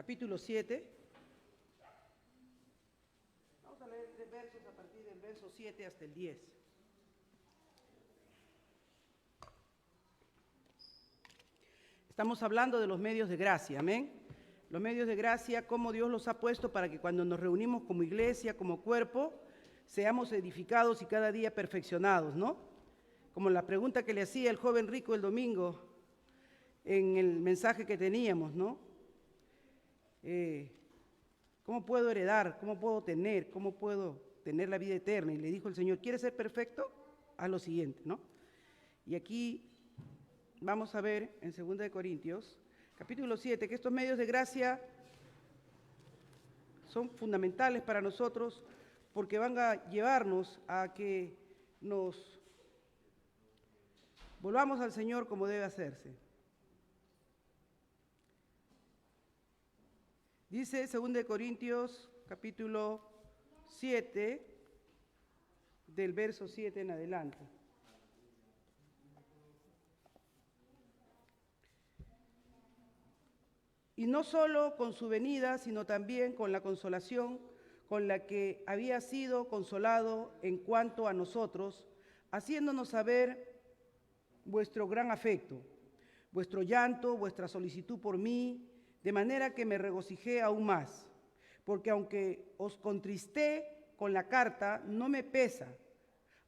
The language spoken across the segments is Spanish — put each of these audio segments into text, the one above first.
capítulo 7. Vamos a leer 3 versos a partir del verso 7 hasta el 10. Estamos hablando de los medios de gracia, amén. Los medios de gracia, cómo Dios los ha puesto para que cuando nos reunimos como iglesia, como cuerpo, seamos edificados y cada día perfeccionados, ¿no? Como la pregunta que le hacía el joven rico el domingo en el mensaje que teníamos, ¿no? ¿Cómo puedo heredar? ¿Cómo puedo tener la vida eterna? Y le dijo el Señor, ¿quieres ser perfecto? Haz lo siguiente, ¿no? Y aquí vamos a ver en 2 Corintios, capítulo 7, que estos medios de gracia son fundamentales para nosotros porque van a llevarnos a que nos volvamos al Señor como debe hacerse. Dice 2 Corintios, capítulo 7, del verso 7 en adelante. Y no solo con su venida, sino también con la consolación con la que había sido consolado en cuanto a nosotros, haciéndonos saber vuestro gran afecto, vuestro llanto, vuestra solicitud por mí, de manera que me regocijé aún más, porque aunque os contristé con la carta, no me pesa,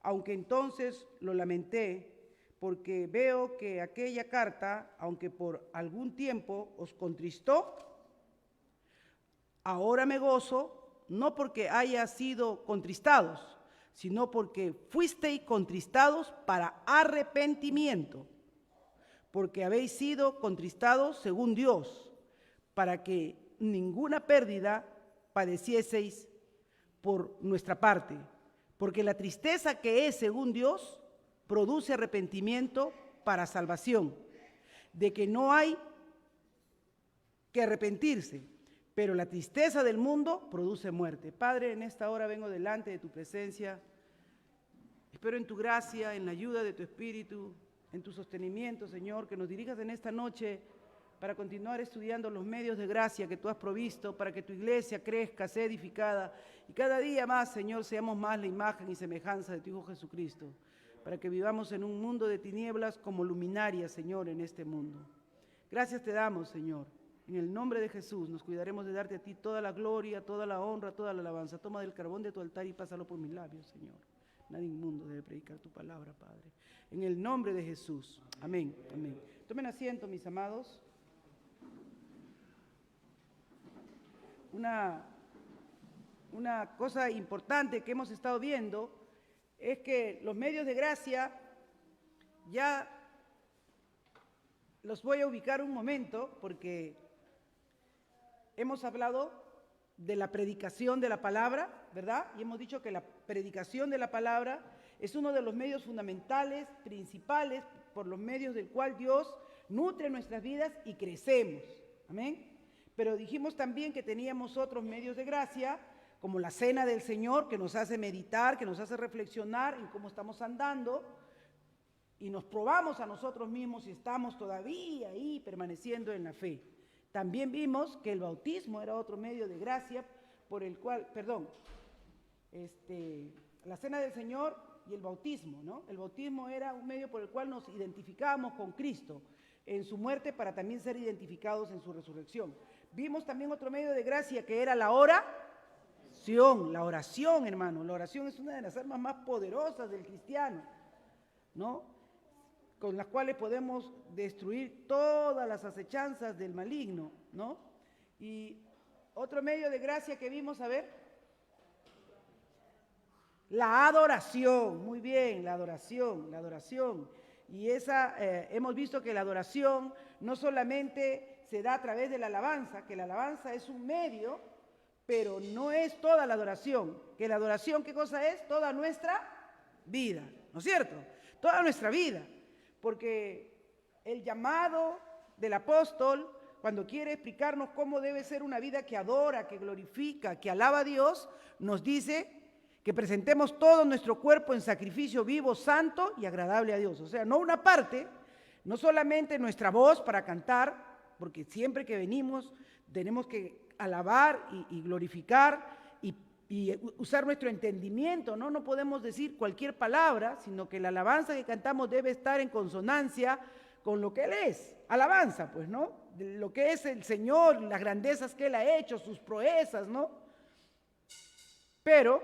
aunque entonces lo lamenté, porque veo que aquella carta, aunque por algún tiempo os contristó, ahora me gozo, no porque haya sido contristados, sino porque fuisteis contristados para arrepentimiento, porque habéis sido contristados según Dios, para que ninguna pérdida padecieseis por nuestra parte, porque la tristeza que es según Dios produce arrepentimiento para salvación, de que no hay que arrepentirse, pero la tristeza del mundo produce muerte. Padre, en esta hora vengo delante de tu presencia, espero en tu gracia, en la ayuda de tu Espíritu, en tu sostenimiento, Señor, que nos dirijas en esta noche para continuar estudiando los medios de gracia que tú has provisto, para que tu iglesia crezca, sea edificada, y cada día más, Señor, seamos más la imagen y semejanza de tu Hijo Jesucristo, para que vivamos en un mundo de tinieblas como luminarias, Señor, en este mundo. Gracias te damos, Señor. En el nombre de Jesús nos cuidaremos de darte a ti toda la gloria, toda la honra, toda la alabanza. Toma del carbón de tu altar y pásalo por mis labios, Señor. Nadie inmundo debe predicar tu palabra, Padre. En el nombre de Jesús. Amén. Amén. Tomen asiento, mis amados. Una cosa importante que hemos estado viendo es que los medios de gracia, ya los voy a ubicar un momento porque hemos hablado de la predicación de la palabra, ¿verdad? Y hemos dicho que la predicación de la palabra es uno de los medios fundamentales, principales, por los medios del cual Dios nutre nuestras vidas y crecemos. Amén. Pero dijimos también que teníamos otros medios de gracia, como la cena del Señor, que nos hace meditar, que nos hace reflexionar en cómo estamos andando, y nos probamos a nosotros mismos si estamos todavía ahí permaneciendo en la fe. También vimos que el bautismo era otro medio de gracia por el cual, la cena del Señor y el bautismo, ¿no? El bautismo era un medio por el cual nos identificábamos con Cristo en su muerte para también ser identificados en su resurrección. Vimos también otro medio de gracia que era la oración. La oración, hermano. La oración es una de las armas más poderosas del cristiano, ¿no? Con las cuales podemos destruir todas las acechanzas del maligno, ¿no? Y otro medio de gracia que vimos, a ver, la adoración. Muy bien, la adoración. Y hemos visto que la adoración no solamente se da a través de la alabanza, que la alabanza es un medio, pero no es toda la adoración. Que la adoración, ¿qué cosa es? Toda nuestra vida, ¿no es cierto? Toda nuestra vida. Porque el llamado del apóstol, cuando quiere explicarnos cómo debe ser una vida que adora, que glorifica, que alaba a Dios, nos dice que presentemos todo nuestro cuerpo en sacrificio vivo, santo y agradable a Dios. O sea, no una parte, no solamente nuestra voz para cantar, porque siempre que venimos tenemos que alabar y glorificar y usar nuestro entendimiento, ¿no? No podemos decir cualquier palabra, sino que la alabanza que cantamos debe estar en consonancia con lo que Él es. Alabanza, pues, ¿no? De lo que es el Señor, las grandezas que Él ha hecho, sus proezas, ¿no? Pero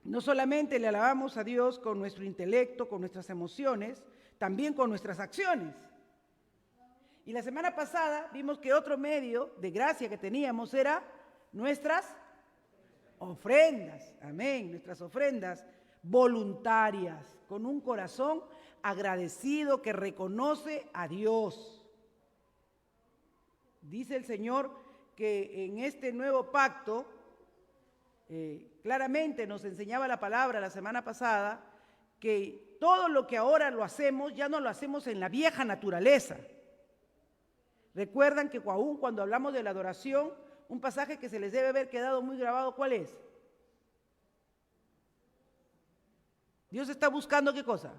no solamente le alabamos a Dios con nuestro intelecto, con nuestras emociones, también con nuestras acciones. Y la semana pasada vimos que otro medio de gracia que teníamos era nuestras ofrendas, amén, nuestras ofrendas voluntarias, con un corazón agradecido que reconoce a Dios. Dice el Señor que en este nuevo pacto, claramente nos enseñaba la palabra la semana pasada, que todo lo que ahora lo hacemos, ya no lo hacemos en la vieja naturaleza. Recuerdan que aún cuando hablamos de la adoración, un pasaje que se les debe haber quedado muy grabado, ¿cuál es? Dios está buscando ¿qué cosa?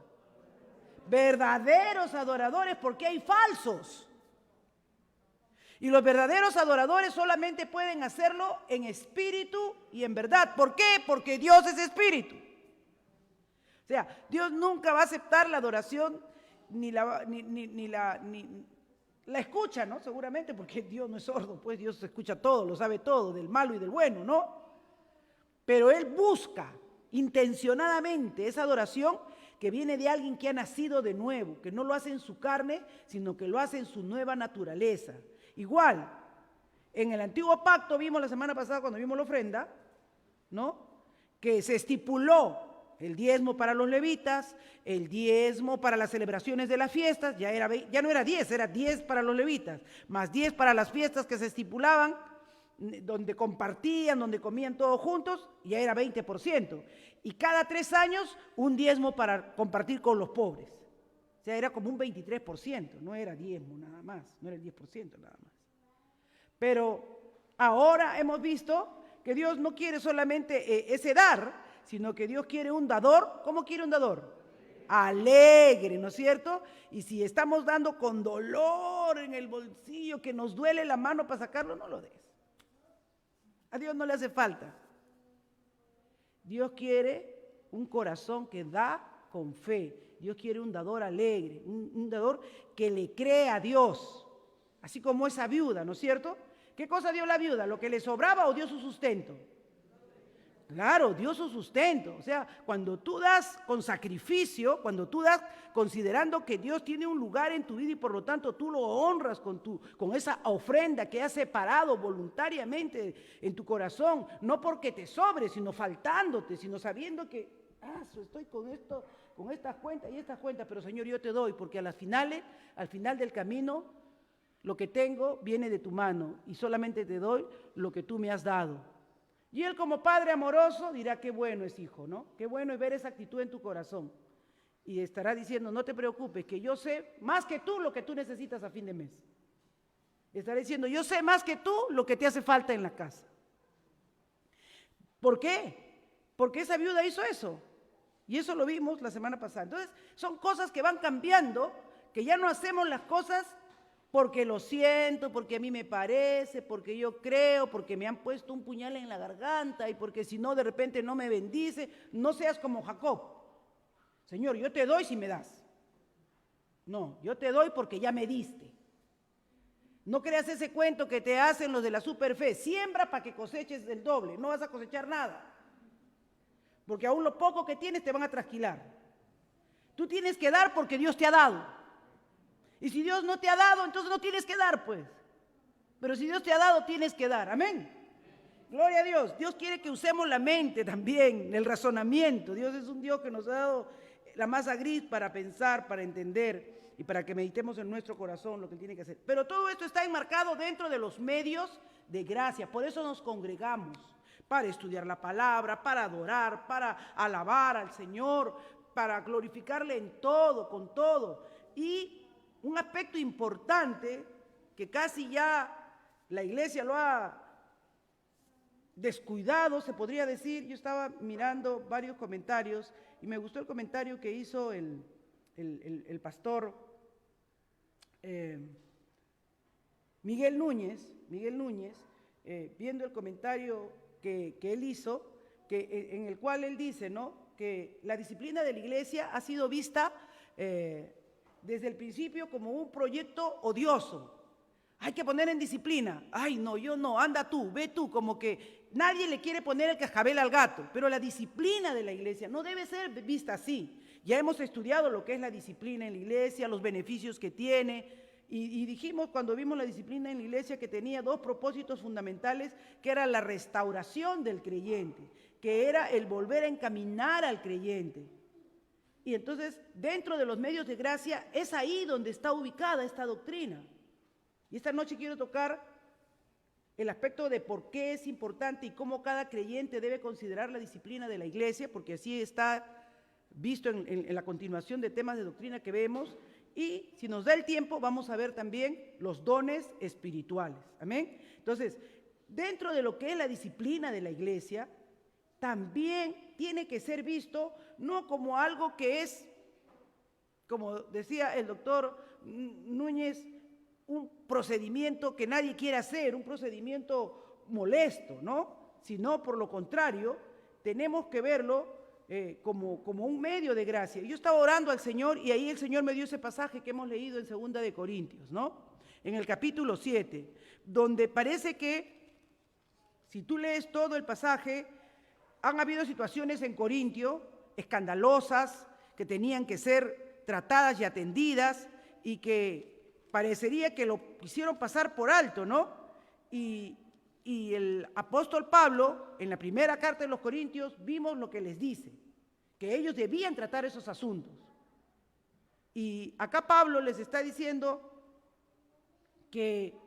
Verdaderos adoradores, porque hay falsos. Y los verdaderos adoradores solamente pueden hacerlo en espíritu y en verdad. ¿Por qué? Porque Dios es espíritu. O sea, Dios nunca va a aceptar la adoración ni la escucha, ¿no? Seguramente, porque Dios no es sordo, pues Dios escucha todo, lo sabe todo, del malo y del bueno, ¿no? Pero Él busca intencionadamente esa adoración que viene de alguien que ha nacido de nuevo, que no lo hace en su carne, sino que lo hace en su nueva naturaleza. Igual, en el antiguo pacto vimos la semana pasada cuando vimos la ofrenda, ¿no? Que se estipuló el diezmo para los levitas, el diezmo para las celebraciones de las fiestas, ya no era 10, era 10 para los levitas, más 10 para las fiestas que se estipulaban, donde compartían, donde comían todos juntos, ya era 20%. Y cada 3 años un diezmo para compartir con los pobres. O sea, era como un 23%, no era diezmo nada más, no era el 10% nada más. Pero ahora hemos visto que Dios no quiere solamente ese dar, sino que Dios quiere un dador. ¿Cómo quiere un dador? Alegre, ¿no es cierto? Y si estamos dando con dolor en el bolsillo, que nos duele la mano para sacarlo, no lo des. A Dios no le hace falta. Dios quiere un corazón que da con fe. Dios quiere un dador alegre, un dador que le cree a Dios. Así como esa viuda, ¿no es cierto? ¿Qué cosa dio la viuda? ¿Lo que le sobraba o dio su sustento? Claro, dio su sustento. O sea, cuando tú das con sacrificio, cuando tú das considerando que Dios tiene un lugar en tu vida y por lo tanto tú lo honras con esa ofrenda que has separado voluntariamente en tu corazón, no porque te sobre, sino faltándote, sino sabiendo que estoy con esto, con estas cuentas y estas cuentas, pero Señor, yo te doy, porque al final del camino, lo que tengo viene de tu mano y solamente te doy lo que tú me has dado. Y Él, como Padre amoroso, dirá: qué bueno es, hijo, ¿no? Qué bueno es ver esa actitud en tu corazón. Y estará diciendo: no te preocupes, que yo sé más que tú lo que tú necesitas a fin de mes. Estará diciendo: yo sé más que tú lo que te hace falta en la casa. ¿Por qué? Porque esa viuda hizo eso. Y eso lo vimos la semana pasada. Entonces, son cosas que van cambiando, que ya no hacemos las cosas porque lo siento, porque a mí me parece, porque yo creo, porque me han puesto un puñal en la garganta y porque si no de repente no me bendice. No seas como Jacob. Señor, yo te doy si me das. No, yo te doy porque ya me diste. No creas ese cuento que te hacen los de la superfe. Siembra para que coseches el doble. No vas a cosechar nada. Porque aún lo poco que tienes te van a trasquilar. Tú tienes que dar porque Dios te ha dado. Y si Dios no te ha dado, entonces no tienes que dar, pues. Pero si Dios te ha dado, tienes que dar. Amén. Gloria a Dios. Dios quiere que usemos la mente también, el razonamiento. Dios es un Dios que nos ha dado la masa gris para pensar, para entender y para que meditemos en nuestro corazón lo que Él tiene que hacer. Pero todo esto está enmarcado dentro de los medios de gracia. Por eso nos congregamos, para estudiar la palabra, para adorar, para alabar al Señor, para glorificarle en todo, con todo. Y un aspecto importante que casi ya la iglesia lo ha descuidado, se podría decir. Yo estaba mirando varios comentarios y me gustó el comentario que hizo el pastor Miguel Núñez, viendo el comentario que él hizo, en el cual él dice, ¿no?, que la disciplina de la iglesia ha sido vista desde el principio como un proyecto odioso. Hay que poner en disciplina. Ay, no, yo no, anda tú, ve tú, como que nadie le quiere poner el cascabel al gato. Pero la disciplina de la iglesia no debe ser vista así. Ya hemos estudiado lo que es la disciplina en la iglesia, los beneficios que tiene. Y dijimos cuando vimos la disciplina en la iglesia que tenía dos propósitos fundamentales, que era la restauración del creyente, que era el volver a encaminar al creyente. Y entonces, dentro de los medios de gracia, es ahí donde está ubicada esta doctrina. Y esta noche quiero tocar el aspecto de por qué es importante y cómo cada creyente debe considerar la disciplina de la iglesia, porque así está visto en la continuación de temas de doctrina que vemos. Y si nos da el tiempo, vamos a ver también los dones espirituales. Amén. Entonces, dentro de lo que es la disciplina de la iglesia, también tiene que ser visto no como algo que es, como decía el doctor Núñez, un procedimiento que nadie quiere hacer, un procedimiento molesto, ¿no? Sino por lo contrario, tenemos que verlo como un medio de gracia. Yo estaba orando al Señor y ahí el Señor me dio ese pasaje que hemos leído en 2 de Corintios, ¿no? En el capítulo 7, donde parece que, si tú lees todo el pasaje, han habido situaciones en Corintio escandalosas que tenían que ser tratadas y atendidas y que parecería que lo quisieron pasar por alto, ¿no? Y el apóstol Pablo, en la primera carta de los Corintios, vimos lo que les dice, que ellos debían tratar esos asuntos. Y acá Pablo les está diciendo que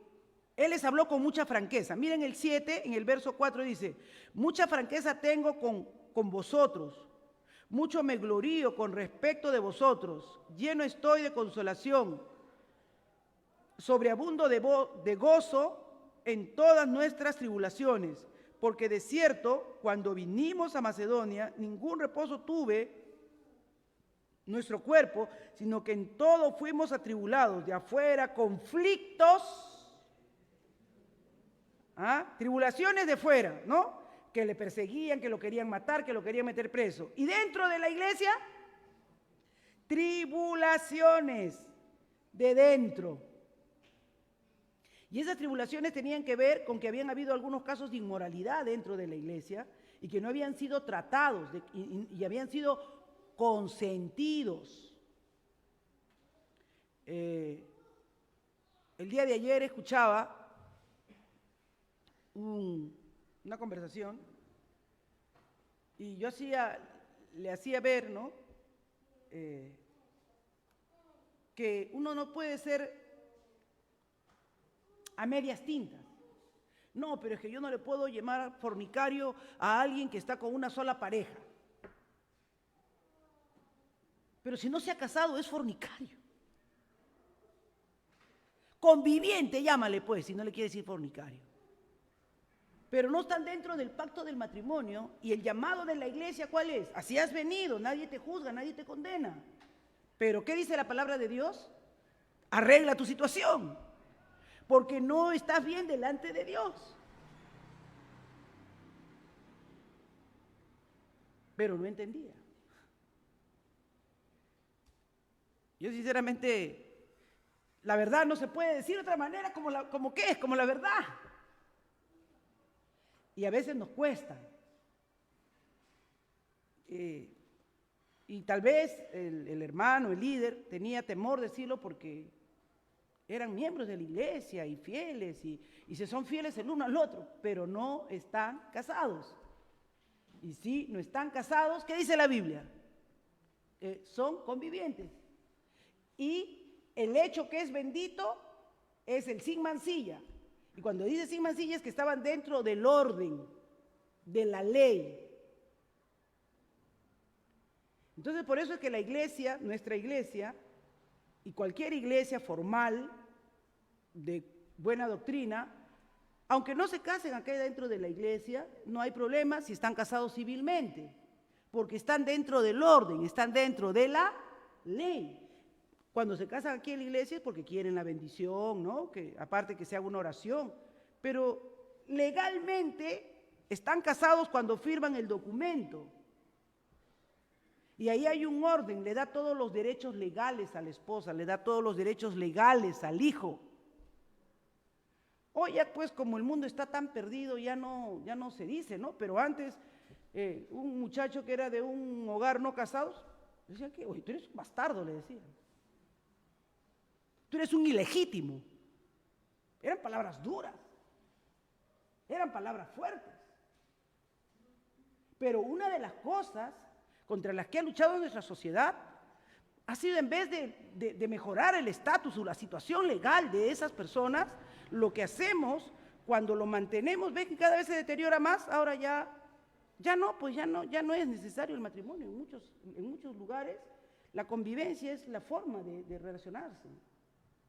él les habló con mucha franqueza. Miren el 7, en el verso 4 dice, mucha franqueza tengo con vosotros, mucho me glorío con respecto de vosotros, lleno estoy de consolación, sobreabundo de gozo en todas nuestras tribulaciones, porque de cierto, cuando vinimos a Macedonia, ningún reposo tuve nuestro cuerpo, sino que en todo fuimos atribulados, de afuera, conflictos, tribulaciones de fuera, ¿no? Que le perseguían, que lo querían matar, que lo querían meter preso. Y dentro de la iglesia, tribulaciones de dentro. Y esas tribulaciones tenían que ver con que habían habido algunos casos de inmoralidad dentro de la iglesia y que no habían sido tratados y habían sido consentidos. El día de ayer escuchaba una conversación y yo le hacía ver, ¿no?, que uno no puede ser a medias tintas. No, pero es que yo no le puedo llamar fornicario a alguien que está con una sola pareja. Pero si no se ha casado es fornicario. Conviviente, llámale pues, si no le quiere decir fornicario. Pero no están dentro del pacto del matrimonio y el llamado de la iglesia, ¿cuál es? Así has venido, nadie te juzga, nadie te condena. Pero ¿qué dice la palabra de Dios? Arregla tu situación, porque no estás bien delante de Dios. Pero no entendía. Yo sinceramente, la verdad no se puede decir de otra manera como la verdad. Y a veces nos cuesta. Y tal vez el hermano, el líder, tenía temor de decirlo porque eran miembros de la iglesia y fieles, y se son fieles el uno al otro, pero no están casados. Y si no están casados, ¿qué dice la Biblia? Son convivientes. Y el hecho que es bendito es el sin mancilla. Y cuando dice sin mancilla es que estaban dentro del orden, de la ley. Entonces, por eso es que la iglesia, nuestra iglesia, y cualquier iglesia formal, de buena doctrina, aunque no se casen acá dentro de la iglesia, no hay problema si están casados civilmente, porque están dentro del orden, están dentro de la ley. Cuando se casan aquí en la iglesia es porque quieren la bendición, ¿no? Que aparte que se haga una oración. Pero legalmente están casados cuando firman el documento. Y ahí hay un orden, le da todos los derechos legales a la esposa, le da todos los derechos legales al hijo. Hoy ya pues como el mundo está tan perdido ya no se dice, ¿no? Pero antes un muchacho que era de un hogar no casados, decía que, oye, tú eres un bastardo, le decían. Tú eres un ilegítimo. Eran palabras duras, eran palabras fuertes. Pero una de las cosas contra las que ha luchado nuestra sociedad ha sido, en vez de mejorar el estatus o la situación legal de esas personas, lo que hacemos cuando lo mantenemos, ve que cada vez se deteriora más. Ahora ya no es necesario el matrimonio. En muchos lugares la convivencia es la forma de relacionarse.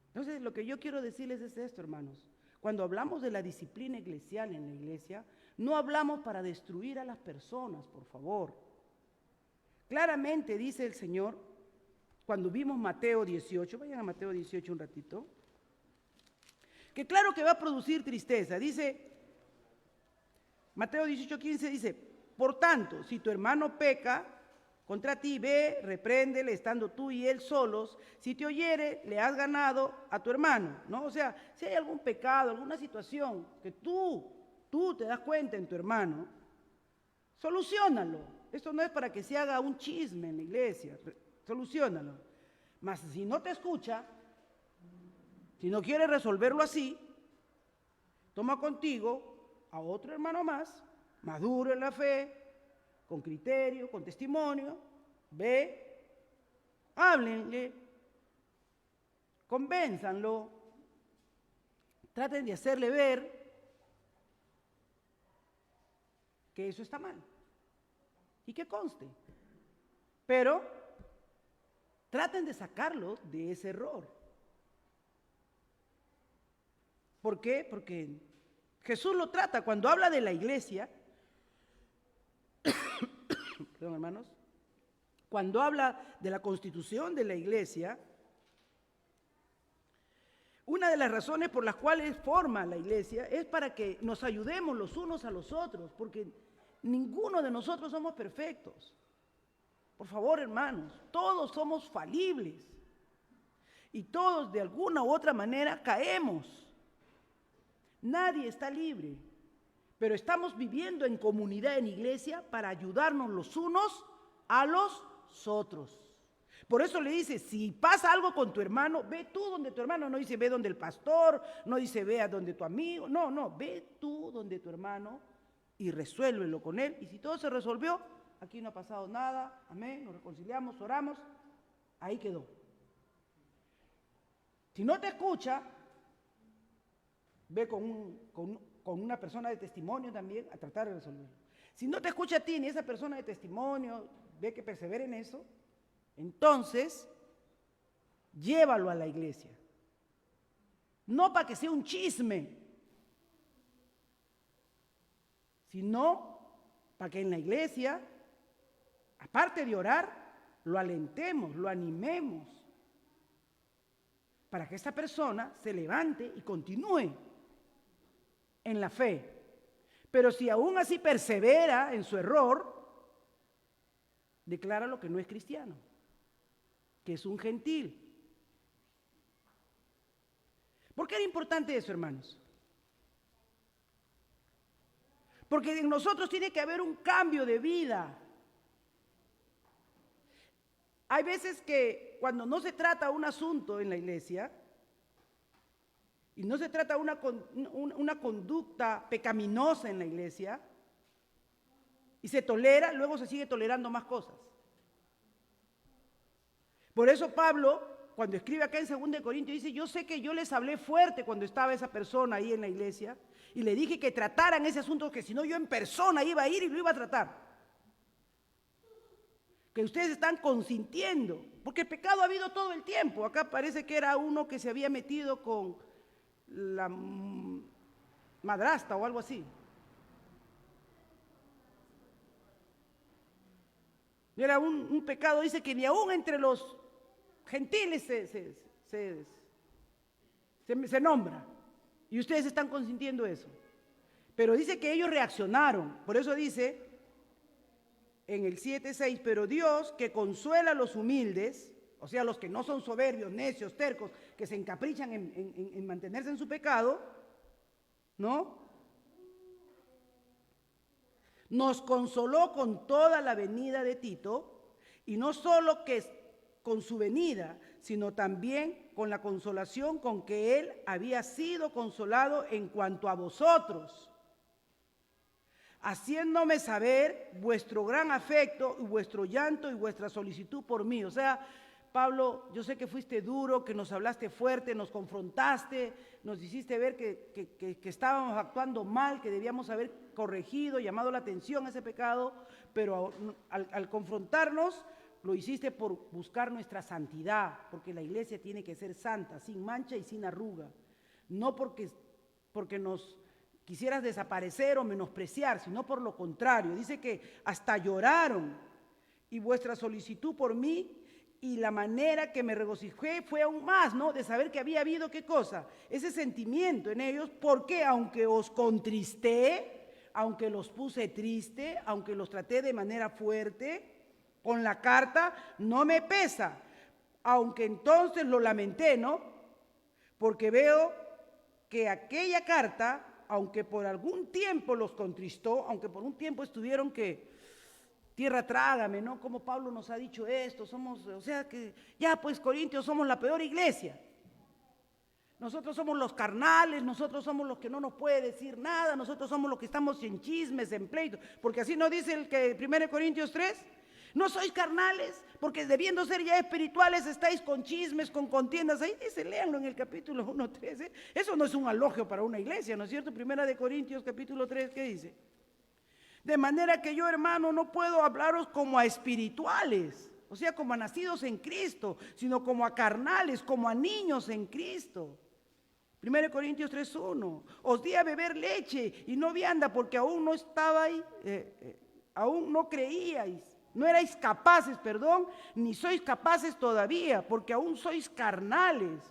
Entonces, lo que yo quiero decirles es esto, hermanos. Cuando hablamos de la disciplina eclesial en la iglesia, no hablamos para destruir a las personas, por favor. Claramente dice el Señor, cuando vimos Mateo 18, vayan a Mateo 18 un ratito, que claro que va a producir tristeza. Dice, Mateo 18:15 dice, por tanto, si tu hermano peca contra ti, ve, repréndele, estando tú y él solos. Si te oyere, le has ganado a tu hermano, ¿no? O sea, si hay algún pecado, alguna situación que tú te das cuenta en tu hermano, soluciónalo. Esto no es para que se haga un chisme en la iglesia, soluciónalo. Mas si no te escucha, si no quiere resolverlo así, toma contigo a otro hermano más, maduro en la fe, con criterio, con testimonio, ve, háblenle, convénzanlo, traten de hacerle ver que eso está mal y que conste, pero traten de sacarlo de ese error. ¿Por qué? Porque Jesús lo trata cuando habla de la iglesia. Perdón, hermanos, cuando habla de la constitución de la iglesia, una de las razones por las cuales forma la iglesia es para que nos ayudemos los unos a los otros, porque ninguno de nosotros somos perfectos. Por favor, hermanos, todos somos falibles y todos de alguna u otra manera caemos. Nadie está libre. Pero estamos viviendo en comunidad, en iglesia, para ayudarnos los unos a los otros. Por eso le dice, si pasa algo con tu hermano, ve tú donde tu hermano. No dice ve donde el pastor, no dice ve a donde tu amigo. No, ve tú donde tu hermano y resuélvelo con él. Y si todo se resolvió, aquí no ha pasado nada, amén, nos reconciliamos, oramos, ahí quedó. Si no te escucha, ve con una persona de testimonio también a tratar de resolverlo. Si no te escucha a ti ni esa persona de testimonio, ve que persevera en eso, entonces llévalo a la iglesia. No para que sea un chisme, sino para que en la iglesia, aparte de orar, lo alentemos, lo animemos, para que esa persona se levante y continúe en la fe. Pero si aún así persevera en su error, decláralo que no es cristiano, que es un gentil. ¿Por qué era importante eso, hermanos? Porque en nosotros tiene que haber un cambio de vida. Hay veces que cuando no se trata un asunto en la iglesia, y no se trata una conducta pecaminosa en la iglesia, y se tolera, luego se sigue tolerando más cosas. Por eso Pablo, cuando escribe acá en 2 Corintios, dice, yo sé que yo les hablé fuerte cuando estaba esa persona ahí en la iglesia, y le dije que trataran ese asunto, que si no yo en persona iba a ir y lo iba a tratar. Que ustedes están consintiendo, porque el pecado ha habido todo el tiempo. Acá parece que era uno que se había metido con la madrastra o algo así. Era un pecado, dice que ni aún entre los gentiles se nombra. Y ustedes están consintiendo eso. Pero dice que ellos reaccionaron. Por eso dice en el 7:6, pero Dios que consuela a los humildes, o sea, los que no son soberbios, necios, tercos, que se encaprichan en mantenerse en su pecado, ¿no? Nos consoló con toda la venida de Tito, y no solo que con su venida, sino también con la consolación con que él había sido consolado en cuanto a vosotros, haciéndome saber vuestro gran afecto y vuestro llanto y vuestra solicitud por mí. O sea, Pablo, yo sé que fuiste duro, que nos hablaste fuerte, nos confrontaste, nos hiciste ver que estábamos actuando mal, que debíamos haber corregido, llamado la atención a ese pecado, pero al confrontarnos, lo hiciste por buscar nuestra santidad, porque la iglesia tiene que ser santa, sin mancha y sin arruga, no porque nos quisieras desaparecer o menospreciar, sino por lo contrario. Dice que hasta lloraron, y vuestra solicitud por mí y la manera que me regocijé fue aún más, ¿no? De saber que había habido, ¿qué cosa? Ese sentimiento en ellos, porque aunque os contristé, aunque los puse triste, aunque los traté de manera fuerte, con la carta no me pesa, aunque entonces lo lamenté, ¿no? Porque veo que aquella carta, aunque por algún tiempo los contristó, aunque por un tiempo estuvieron que, tierra trágame, ¿no? Como Pablo nos ha dicho esto, o sea que ya pues Corintios somos la peor iglesia. Nosotros somos los carnales, nosotros somos los que no nos puede decir nada, nosotros somos los que estamos en chismes, en pleitos, porque así nos dice el que 1 Corintios 3, no sois carnales, porque debiendo ser ya espirituales estáis con chismes, con contiendas. Ahí dice, léanlo en el capítulo 1:13. Eso no es un elogio para una iglesia, ¿no es cierto? 1 Corintios capítulo 3, ¿qué dice? De manera que yo, hermano, no puedo hablaros como a espirituales, o sea, como a nacidos en Cristo, sino como a carnales, como a niños en Cristo. 1 Corintios 3:1, os di a beber leche y no vianda, porque aún no estabais, aún no creíais. No erais capaces, ni sois capaces todavía, porque aún sois carnales.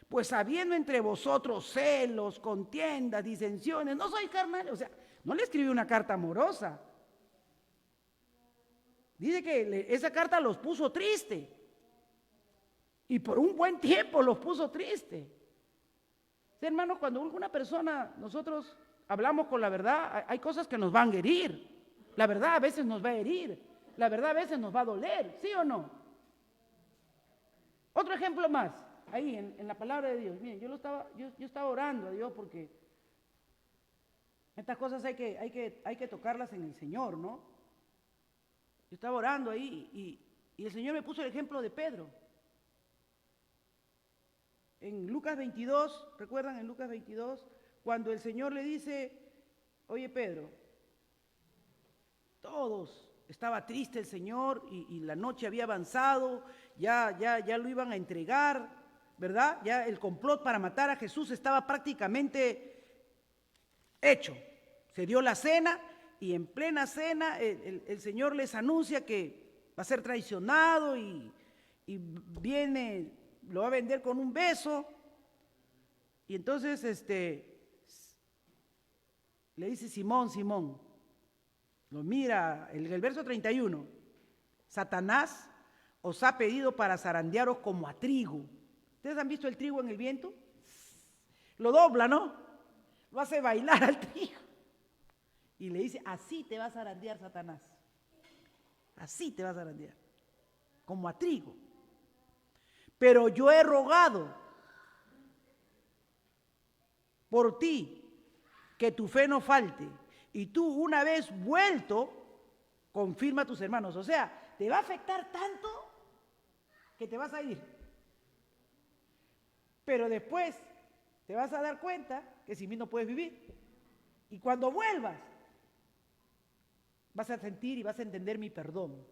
Pues habiendo entre vosotros celos, contiendas, disensiones, no sois carnales. O sea, no le escribió una carta amorosa. Dice que esa carta los puso triste. Y por un buen tiempo los puso triste. Sí, hermano, cuando una persona, nosotros hablamos con la verdad, hay cosas que nos van a herir. La verdad a veces nos va a herir. La verdad a veces nos va a doler, ¿sí o no? Otro ejemplo más, ahí en la palabra de Dios. Miren, yo estaba orando a Dios porque estas cosas hay que tocarlas en el Señor, ¿no? Yo estaba orando ahí y el Señor me puso el ejemplo de Pedro. En Lucas 22, ¿recuerdan en Lucas 22? Cuando el Señor le dice, oye Pedro, estaba triste el Señor y la noche había avanzado, ya lo iban a entregar, ¿verdad? Ya el complot para matar a Jesús estaba prácticamente hecho. Se dio la cena y en plena cena el Señor les anuncia que va a ser traicionado y viene, lo va a vender con un beso. Y entonces le dice Simón, lo mira, el verso 31, Satanás os ha pedido para zarandearos como a trigo. ¿Ustedes han visto el trigo en el viento? Lo dobla, ¿no? Lo hace bailar al trigo. Y le dice, así te vas a zarandear, Satanás. Así te vas a zarandear, como a trigo. Pero yo he rogado por ti que tu fe no falte. Y tú, una vez vuelto, confirma a tus hermanos. O sea, te va a afectar tanto que te vas a ir. Pero después te vas a dar cuenta que sin mí no puedes vivir. Y cuando vuelvas, vas a sentir y vas a entender mi perdón.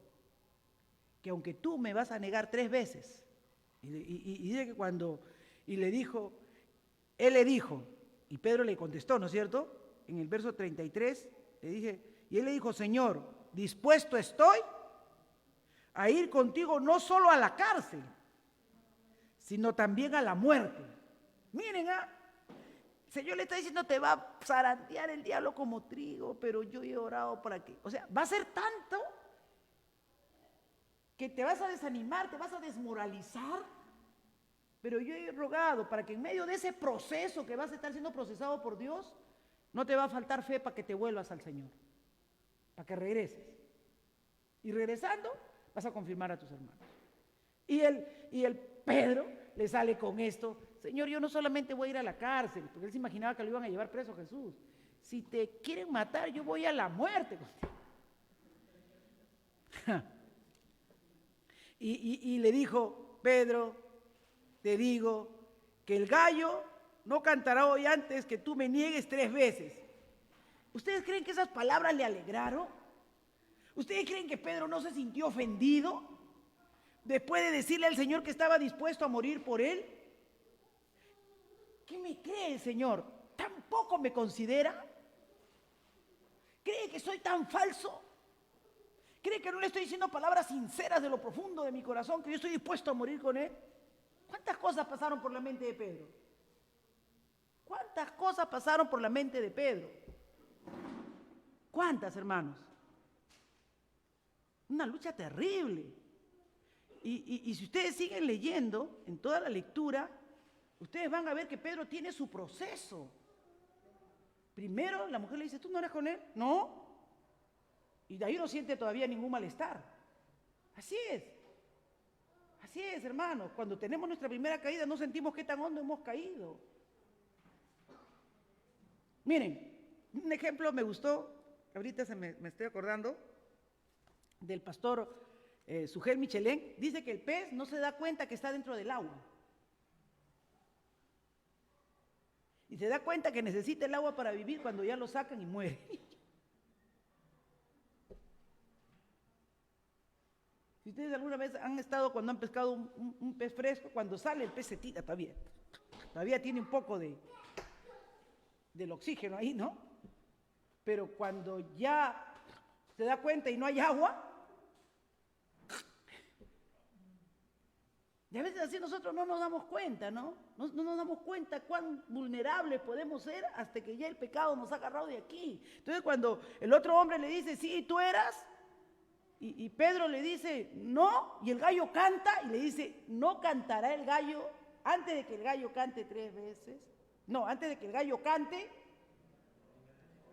Que aunque tú me vas a negar 3 veces. Y dice que él le dijo, y Pedro le contestó, ¿no es cierto? En el verso 33, y él le dijo, Señor, dispuesto estoy a ir contigo no solo a la cárcel, sino también a la muerte. Miren, el Señor le está diciendo, te va a zarandear el diablo como trigo, pero yo he orado para que, o sea, va a ser tanto que te vas a desanimar, te vas a desmoralizar, pero yo he rogado para que en medio de ese proceso que vas a estar siendo procesado por Dios, no te va a faltar fe para que te vuelvas al Señor, para que regreses. Y regresando, vas a confirmar a tus hermanos. Y el Pedro le sale con esto, Señor, yo no solamente voy a ir a la cárcel, porque él se imaginaba que lo iban a llevar preso a Jesús. Si te quieren matar, yo voy a la muerte contigo. Y le dijo, Pedro, te digo que el gallo no cantará hoy antes que tú me niegues 3 veces. ¿Ustedes creen que esas palabras le alegraron? ¿Ustedes creen que Pedro no se sintió ofendido después de decirle al Señor que estaba dispuesto a morir por él? ¿Qué me cree el Señor? ¿Tampoco me considera? ¿Cree que soy tan falso? ¿Cree que no le estoy diciendo palabras sinceras de lo profundo de mi corazón, que yo estoy dispuesto a morir con él? ¿Cuántas cosas pasaron por la mente de Pedro? ¿Cuántas cosas pasaron por la mente de Pedro? ¿Cuántas, hermanos? Una lucha terrible. Y si ustedes siguen leyendo, en toda la lectura, ustedes van a ver que Pedro tiene su proceso. Primero la mujer le dice, ¿tú no eres con él? No. Y de ahí no siente todavía ningún malestar. Así es. Así es, hermanos. Cuando tenemos nuestra primera caída no sentimos qué tan hondo hemos caído. Miren, un ejemplo me gustó, ahorita me estoy acordando, del pastor Sugel Michelén. Dice que el pez no se da cuenta que está dentro del agua. Y se da cuenta que necesita el agua para vivir cuando ya lo sacan y muere. Si ustedes alguna vez han estado cuando han pescado un pez fresco, cuando sale el pez se tira todavía tiene un poco del oxígeno ahí, ¿no? Pero cuando ya se da cuenta y no hay agua, y a veces así nosotros no nos damos cuenta, ¿no? No nos damos cuenta cuán vulnerables podemos ser hasta que ya el pecado nos ha agarrado de aquí. Entonces cuando el otro hombre le dice, sí, tú eras, y Pedro le dice, no, y el gallo canta, y le dice, no cantará el gallo antes de que el gallo cante 3 veces. No, antes de que el gallo cante,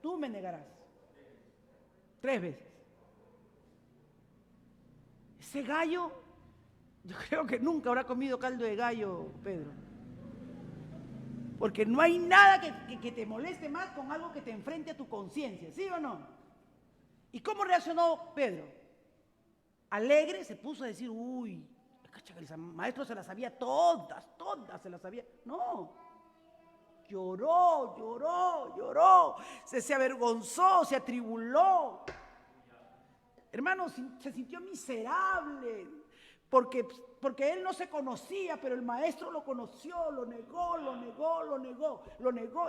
tú me negarás 3 veces. Ese gallo, yo creo que nunca habrá comido caldo de gallo, Pedro. Porque no hay nada que te moleste más con algo que te enfrente a tu conciencia, ¿sí o no? ¿Y cómo reaccionó Pedro? Alegre se puso a decir, uy, el maestro se las sabía todas se las sabía. No, lloró, se avergonzó, se atribuló. Hermano, se sintió miserable, porque él no se conocía, pero el maestro lo conoció, lo negó,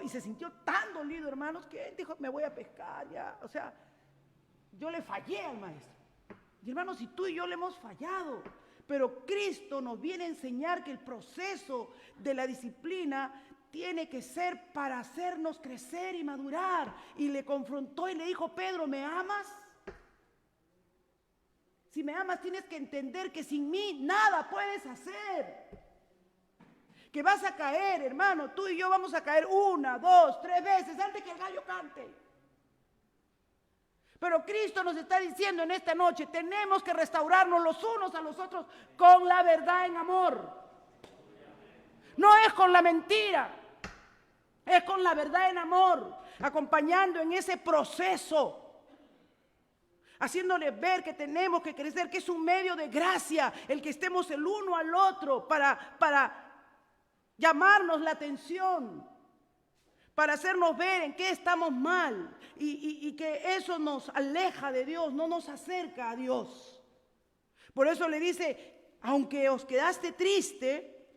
y se sintió tan dolido, hermanos, que él dijo, me voy a pescar ya. O sea, yo le fallé al maestro. Y hermanos, si tú y yo le hemos fallado, pero Cristo nos viene a enseñar que el proceso de la disciplina tiene que ser para hacernos crecer y madurar. Y le confrontó y le dijo, Pedro, ¿me amas? Si me amas, tienes que entender que sin mí nada puedes hacer. Que vas a caer, hermano, tú y yo vamos a caer 1, 2, 3 veces antes que el gallo cante. Pero Cristo nos está diciendo en esta noche, tenemos que restaurarnos los unos a los otros con la verdad en amor. No es con la mentira, es con la verdad en amor, acompañando en ese proceso, haciéndoles ver que tenemos que crecer, que es un medio de gracia el que estemos el uno al otro para llamarnos la atención, para hacernos ver en qué estamos mal y que eso nos aleja de Dios, no nos acerca a Dios. Por eso le dice, aunque os quedaste triste,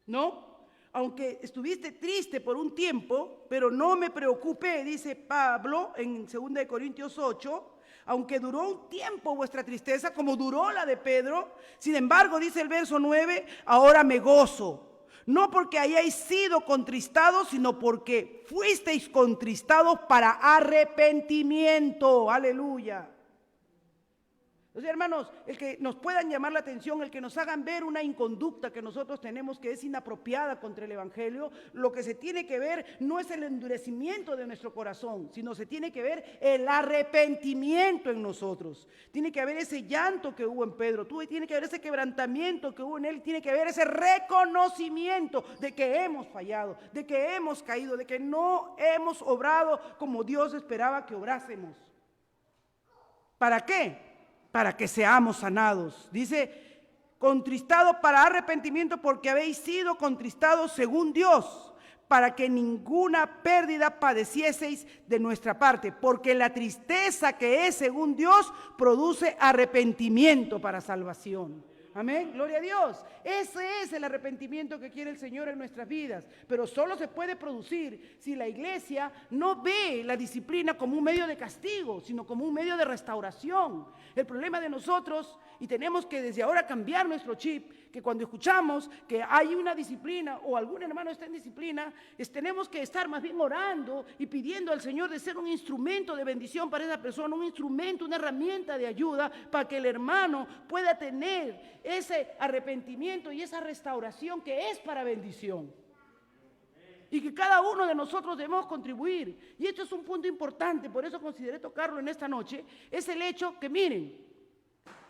¿no? Aunque estuviste triste por un tiempo, pero no me preocupé, dice Pablo en 2 Corintios 8, aunque duró un tiempo vuestra tristeza, como duró la de Pedro, sin embargo, dice el verso 9, ahora me gozo, no porque hayáis sido contristados, sino porque fuisteis contristados para arrepentimiento. Aleluya. Entonces, hermanos, el que nos puedan llamar la atención, el que nos hagan ver una inconducta que nosotros tenemos que es inapropiada contra el Evangelio, lo que se tiene que ver no es el endurecimiento de nuestro corazón, sino se tiene que ver el arrepentimiento en nosotros. Tiene que haber ese llanto que hubo en Pedro, tiene que haber ese quebrantamiento que hubo en él, tiene que haber ese reconocimiento de que hemos fallado, de que hemos caído, de que no hemos obrado como Dios esperaba que obrásemos. ¿Para qué? Para que seamos sanados. Dice, contristado para arrepentimiento porque habéis sido contristados según Dios, para que ninguna pérdida padecieseis de nuestra parte, porque la tristeza que es según Dios produce arrepentimiento para salvación. Amén, gloria a Dios. Ese es el arrepentimiento que quiere el Señor en nuestras vidas, pero solo se puede producir si la iglesia no ve la disciplina como un medio de castigo, sino como un medio de restauración. El problema de nosotros, y tenemos que desde ahora cambiar nuestro chip, que cuando escuchamos que hay una disciplina o algún hermano está en disciplina, tenemos que estar más bien orando y pidiendo al Señor de ser un instrumento de bendición para esa persona, un instrumento, una herramienta de ayuda para que el hermano pueda tener ese arrepentimiento y esa restauración que es para bendición. Y que cada uno de nosotros debemos contribuir. Y esto es un punto importante, por eso consideré tocarlo en esta noche, es el hecho que miren,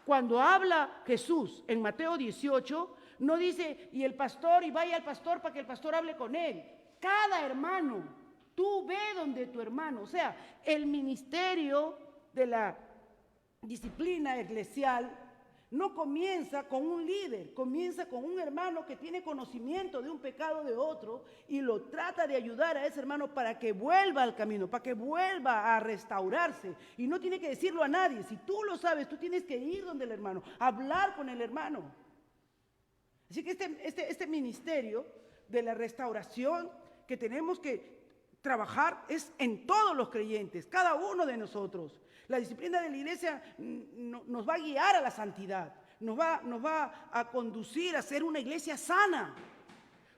cuando habla Jesús en Mateo 18, no dice, y el pastor, y vaya al pastor para que el pastor hable con él. Cada hermano, tú ve donde tu hermano, o sea, el ministerio de la disciplina eclesial no comienza con un líder, comienza con un hermano que tiene conocimiento de un pecado de otro y lo trata de ayudar a ese hermano para que vuelva al camino, para que vuelva a restaurarse. Y no tiene que decirlo a nadie. Si tú lo sabes, tú tienes que ir donde el hermano, hablar con el hermano. Así que este ministerio de la restauración que tenemos que trabajar es en todos los creyentes, cada uno de nosotros. La disciplina de la iglesia nos va a guiar a la santidad, nos va a conducir a ser una iglesia sana,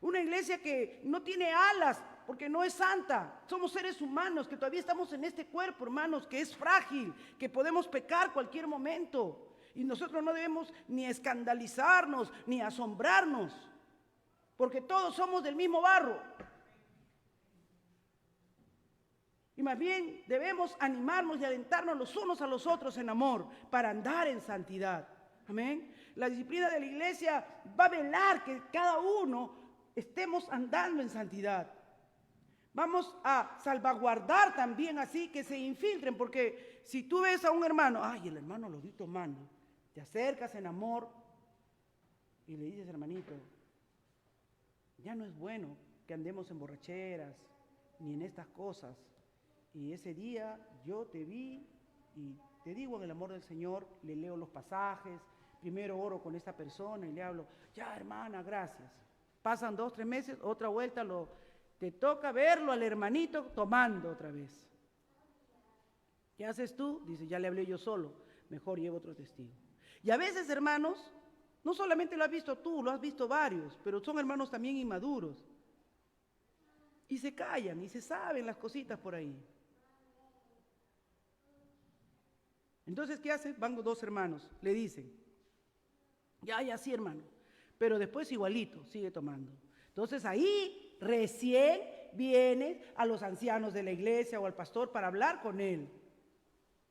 una iglesia que no tiene alas porque no es santa. Somos seres humanos que todavía estamos en este cuerpo, hermanos, que es frágil, que podemos pecar cualquier momento. Y nosotros no debemos ni escandalizarnos ni asombrarnos, porque todos somos del mismo barro. Y más bien debemos animarnos y alentarnos los unos a los otros en amor para andar en santidad. Amén. La disciplina de la iglesia va a velar que cada uno estemos andando en santidad. Vamos a salvaguardar también así que se infiltren, porque si tú ves a un hermano, ay, el hermano lo vi tomando, te acercas en amor y le dices, hermanito, ya no es bueno que andemos en borracheras ni en estas cosas. Y ese día yo te vi y te digo en el amor del Señor, le leo los pasajes, primero oro con esta persona y le hablo, ya hermana, gracias. Pasan 2, 3 meses, otra vuelta, te toca verlo al hermanito tomando otra vez. ¿Qué haces tú? Dice, ya le hablé yo solo, mejor llevo otro testigo. Y a veces, hermanos, no solamente lo has visto tú, lo has visto varios, pero son hermanos también inmaduros. Y se callan y se saben las cositas por ahí. Entonces, ¿qué hacen? Van 2 hermanos, le dicen, ya, sí, hermano, pero después igualito, sigue tomando. Entonces, ahí recién vienen a los ancianos de la iglesia o al pastor para hablar con él,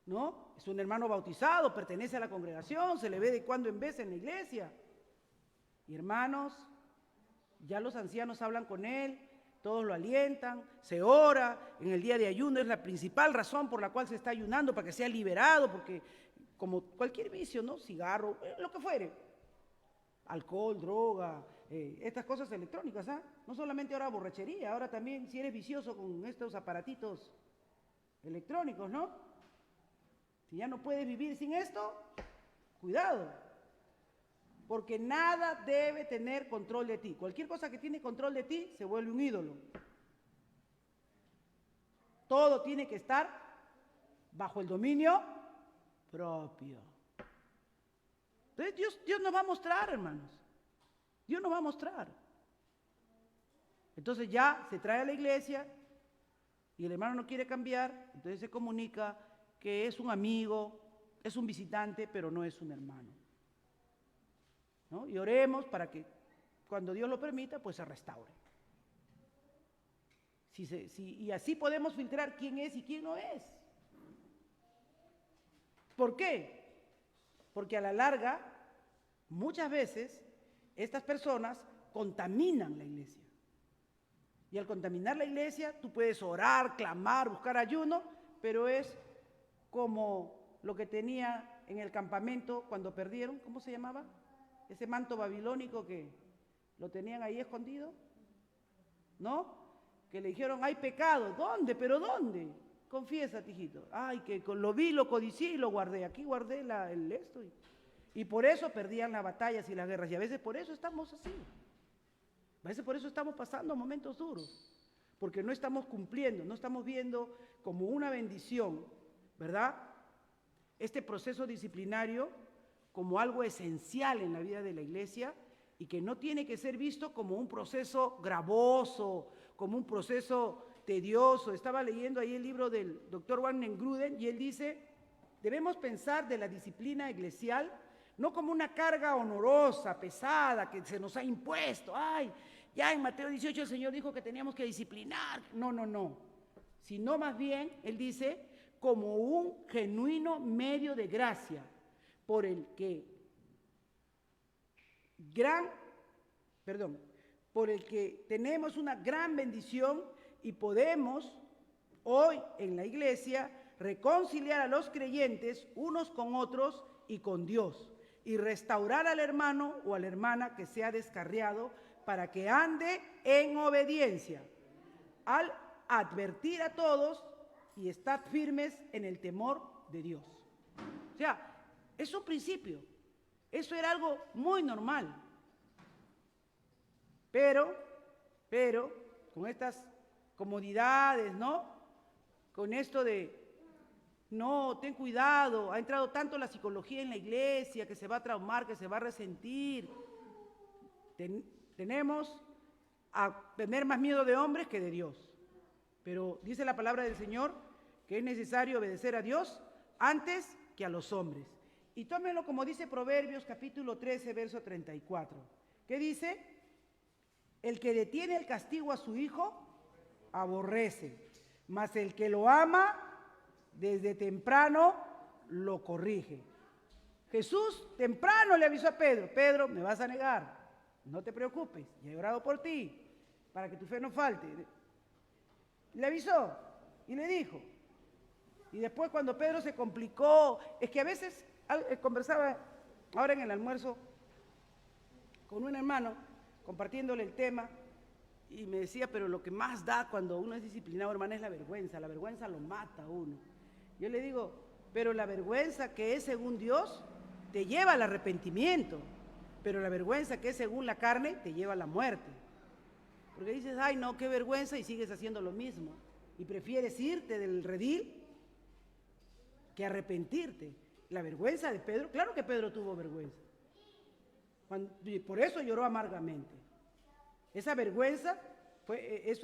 ¿no? Es un hermano bautizado, pertenece a la congregación, se le ve de cuando en vez en la iglesia. Y hermanos, ya los ancianos hablan con él, todos lo alientan, se ora, en el día de ayuno es la principal razón por la cual se está ayunando, para que sea liberado, porque como cualquier vicio, ¿no? Cigarro, lo que fuere, alcohol, droga, estas cosas electrónicas, ¿ah? No solamente ahora borrachería, ahora también si eres vicioso con estos aparatitos electrónicos, ¿no? Si ya no puedes vivir sin esto, cuidado, porque nada debe tener control de ti. Cualquier cosa que tiene control de ti se vuelve un ídolo. Todo tiene que estar bajo el dominio propio. Entonces Dios nos va a mostrar, hermanos. Dios nos va a mostrar. Entonces ya se trae a la iglesia y el hermano no quiere cambiar, entonces se comunica que es un amigo, es un visitante, pero no es un hermano, ¿no? Y oremos para que cuando Dios lo permita, pues se restaure. Y así podemos filtrar quién es y quién no es. ¿Por qué? Porque a la larga, muchas veces, estas personas contaminan la iglesia. Y al contaminar la iglesia, tú puedes orar, clamar, buscar ayuno, pero es como lo que tenía en el campamento cuando perdieron, ¿cómo se llamaba? Ese manto babilónico que lo tenían ahí escondido, ¿no? Que le dijeron, hay pecado. ¿Dónde? ¿Pero dónde? Confiesa, hijito. Ay, que lo vi, lo codicié y lo guardé. Aquí guardé esto. Y por eso perdían las batallas y las guerras. Y a veces por eso estamos así. A veces por eso estamos pasando momentos duros. Porque no estamos cumpliendo, no estamos viendo como una bendición, ¿verdad? Este proceso disciplinario como algo esencial en la vida de la iglesia y que no tiene que ser visto como un proceso gravoso, como un proceso tedioso. Estaba leyendo ahí el libro del doctor Wagner Gruden y él dice, debemos pensar de la disciplina eclesial no como una carga honorosa, pesada, que se nos ha impuesto. Ay, ya en Mateo 18 el Señor dijo que teníamos que disciplinar. No. Sino más bien, él dice, como un genuino medio de gracia por el que tenemos una gran bendición y podemos hoy en la iglesia reconciliar a los creyentes unos con otros y con Dios y restaurar al hermano o a la hermana que se ha descarriado para que ande en obediencia, al advertir a todos y estar firmes en el temor de Dios. O sea, es un principio, eso era algo muy normal. Pero, con estas comodidades, ¿no? Con esto de, no, ten cuidado, ha entrado tanto la psicología en la iglesia que se va a traumar, que se va a resentir. Tenemos a tener más miedo de hombres que de Dios. Pero dice la palabra del Señor que es necesario obedecer a Dios antes que a los hombres. Y tómenlo como dice Proverbios capítulo 13, verso 34. ¿Qué dice? El que detiene el castigo a su hijo, aborrece, mas el que lo ama, desde temprano lo corrige. Jesús temprano le avisó a Pedro, Pedro, me vas a negar, no te preocupes, ya he orado por ti, para que tu fe no falte. Le avisó y le dijo. Y después cuando Pedro se complicó, es que a veces conversaba ahora en el almuerzo con un hermano, compartiéndole el tema, y me decía, pero lo que más da cuando uno es disciplinado, hermana, es la vergüenza lo mata a uno. Yo le digo, pero la vergüenza que es según Dios te lleva al arrepentimiento, pero la vergüenza que es según la carne te lleva a la muerte. Porque dices, ay no, qué vergüenza, y sigues haciendo lo mismo, y prefieres irte del redil que arrepentirte. La vergüenza de Pedro, claro que Pedro tuvo vergüenza. Por eso lloró amargamente. Esa vergüenza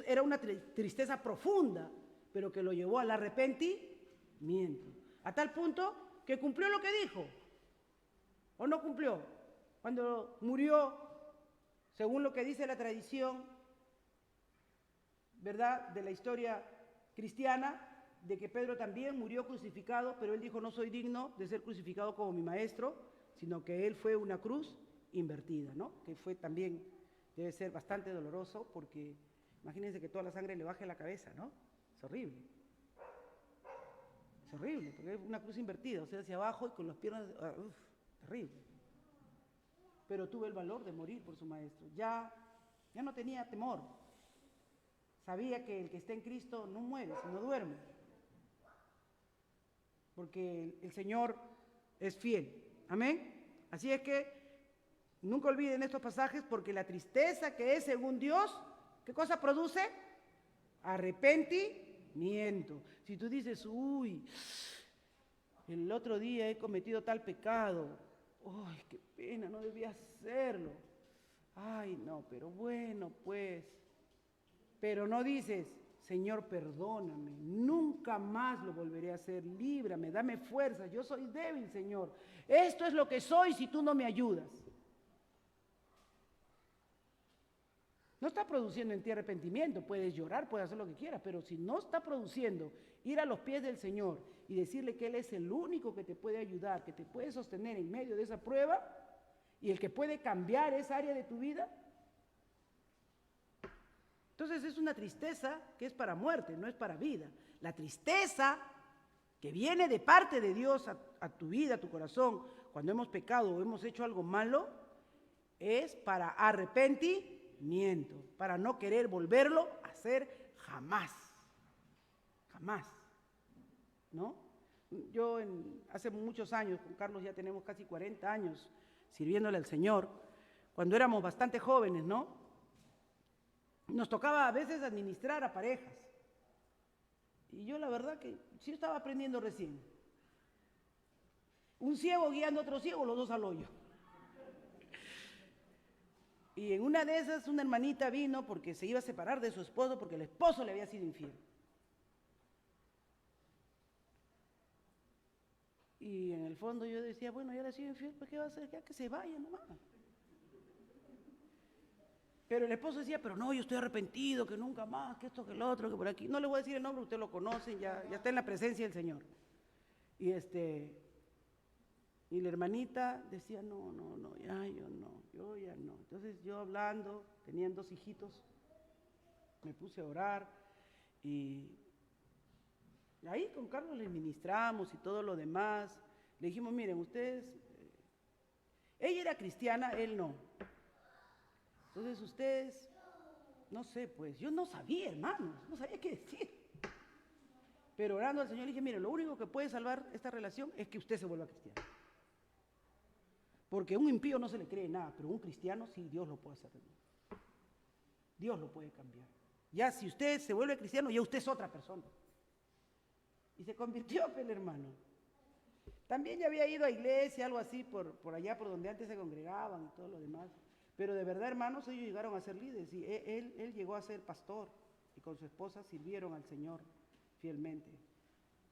era una tristeza profunda, pero que lo llevó al arrepentimiento. A tal punto que cumplió lo que dijo. ¿O no cumplió? Cuando murió, según lo que dice la tradición, ¿verdad?, de la historia cristiana, de que Pedro también murió crucificado, pero él dijo, no soy digno de ser crucificado como mi maestro, sino que él fue una cruz invertida, ¿no? Que fue también, debe ser bastante doloroso, porque imagínense que toda la sangre le baje a la cabeza, ¿no? Es horrible. Es horrible, porque es una cruz invertida, o sea, hacia abajo y con las piernas, terrible. Pero tuvo el valor de morir por su maestro. Ya no tenía temor. Sabía que el que está en Cristo no muere, sino duerme. Porque el Señor es fiel. Amén. Así es que nunca olviden estos pasajes, porque la tristeza que es según Dios, ¿qué cosa produce? Arrepentimiento. Si tú dices, uy, el otro día he cometido tal pecado. ¡Ay, qué pena, no debía hacerlo! Ay, no, pero bueno, pues. Pero no dices, Señor, perdóname, nunca más lo volveré a hacer, líbrame, dame fuerza, yo soy débil, Señor. Esto es lo que soy si tú no me ayudas. No está produciendo en ti arrepentimiento, puedes llorar, puedes hacer lo que quieras, pero si no está produciendo ir a los pies del Señor y decirle que Él es el único que te puede ayudar, que te puede sostener en medio de esa prueba y el que puede cambiar esa área de tu vida, entonces es una tristeza que es para muerte, no es para vida. La tristeza que viene de parte de Dios a tu vida, a tu corazón, cuando hemos pecado o hemos hecho algo malo, es para arrepentimiento, para no querer volverlo a hacer jamás, jamás, ¿no? Yo hace muchos años, con Carlos ya tenemos casi 40 años sirviéndole al Señor, cuando éramos bastante jóvenes, ¿no? Nos tocaba a veces administrar a parejas. Y yo la verdad que sí estaba aprendiendo recién. Un ciego guiando a otro ciego, los dos al hoyo. Y en una de esas una hermanita vino porque se iba a separar de su esposo porque el esposo le había sido infiel. Y en el fondo yo decía, bueno, ya le he sido infiel, pues ¿qué va a hacer? Ya que se vaya nomás. Pero el esposo decía, pero no, yo estoy arrepentido, que nunca más, que esto, que lo otro, que por aquí. No le voy a decir el nombre, usted lo conoce, ya está en la presencia del Señor. Y la hermanita decía, no, ya yo ya no. Entonces yo hablando, tenían 2 hijitos, me puse a orar y ahí con Carlos les ministramos y todo lo demás. Le dijimos, miren, ustedes, ella era cristiana, él no. Entonces ustedes, no sé, pues, yo no sabía, hermanos, no sabía qué decir. Pero orando al Señor le dije, mire, lo único que puede salvar esta relación es que usted se vuelva cristiano. Porque a un impío no se le cree nada, pero a un cristiano sí, Dios lo puede hacer. Dios lo puede cambiar. Ya si usted se vuelve cristiano, ya usted es otra persona. Y se convirtió, el hermano. También ya había ido a iglesia, algo así, por allá, por donde antes se congregaban y todo lo demás. Pero de verdad, hermanos, ellos llegaron a ser líderes y él llegó a ser pastor y con su esposa sirvieron al Señor fielmente.